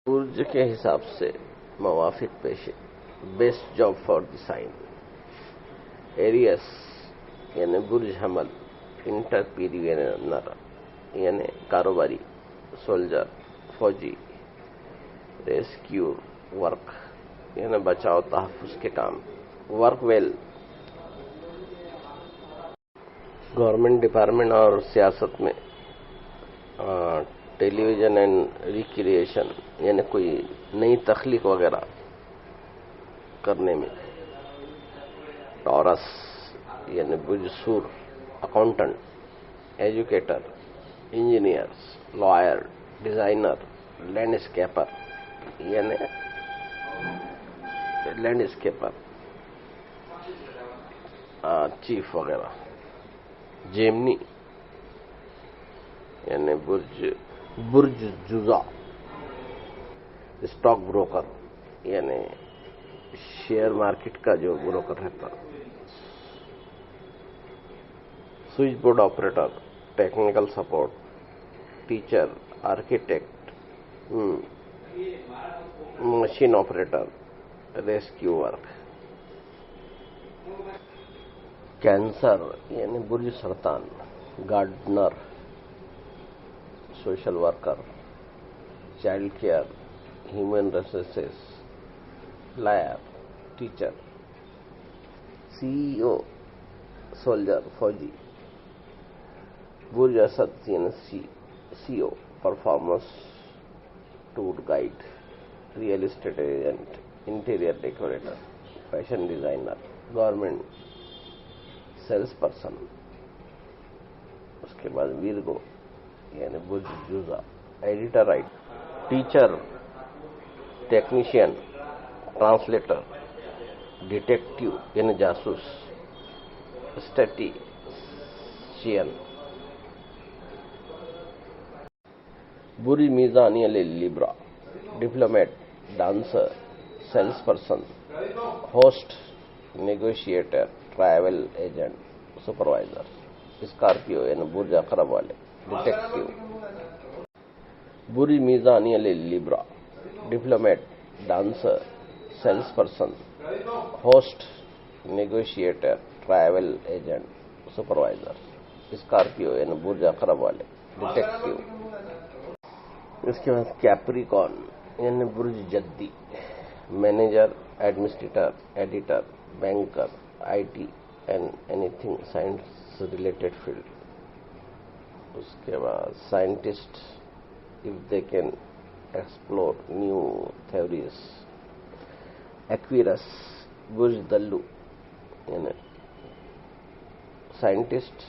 बुर्ज के हिसाब से मवाफिक पेशे। Best job for the sign. Aries यानी बुर्ज हमल, इंटरपीरियनर यानी कारोबारी, सोल्जर फौजी, रेस्क्यू वर्क यानी बचाव तहफ्फुज़ के काम, वर्क वेल। गवर्नमेंट डिपार्टमेंट और सियासत में टेलीविजन एंड रिक्रिएशन यानी कोई नई तख्लीक वगैरह करने में। टॉरस यानी बुजसूर, accountant, educator, engineers, lawyer, designer, landscaper यानी लैंडस्केपर, चीफ वगैरह। जेमनी यानी बुर्ज जुजा, स्टॉक ब्रोकर यानी शेयर मार्केट का जो ब्रोकर रहता। Switchboard operator, technical support, teacher, architect, machine operator, rescue work. Cancer यानी बुर्ज सरतान, gardener, social worker, child care, human resources, lawyer, teacher. CEO, soldier फौजी। बुर्ज असद यानी CO, performance tour guide, real estate agent, interior decorator, fashion designer, government sales person. उसके बाद Virgo यानी बुर्ज जुजा, editor write, teacher, technician, translator, detective यानी जासूस, स्टैटिशियन। बुर्ज मीजान यानी Libra, diplomat, dancer, sales person, host, negotiator, travel agent, supervisor. Scorpio यानी बुर्ज अकरब वाले, डिटेक्टिव। बुर्ज मीजान यानी Libra, diplomat, dancer, sales person, host, negotiator, travel agent, supervisor. Scorpio यानी बुर्ज अकरब वाले, डिटेक्टिव। इसके बाद कैप्रिकॉर्न यानी बुर्ज जद्दी, manager, administrator, editor, banker, IT and anything science related field. उसके बाद scientist, if they can explore new theories. Aquarius, बुर्ज दल्लू यानी scientist,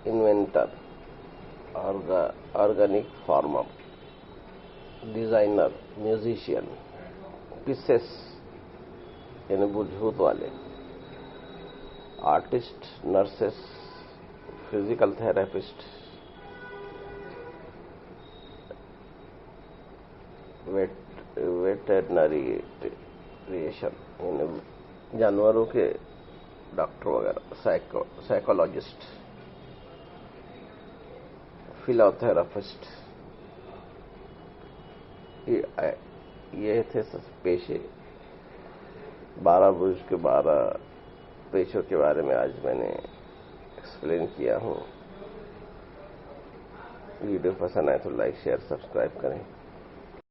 inventor, organic farmer, designer, musician. Pisces यानी बुर्ज हूत वाले, artist, nurses, physical therapist, veterinary creation यानी जानवरों के डॉक्टर वगैरह, साइकोलॉजिस्ट, फिलोथेरापिस्ट। ये थे पेशे। 12 बुर्ज के 12 पेशों के बारे में आज मैंने एक्सप्लेन किया हूं। वीडियो पसंद आए तो लाइक, शेयर, सब्सक्राइब करें।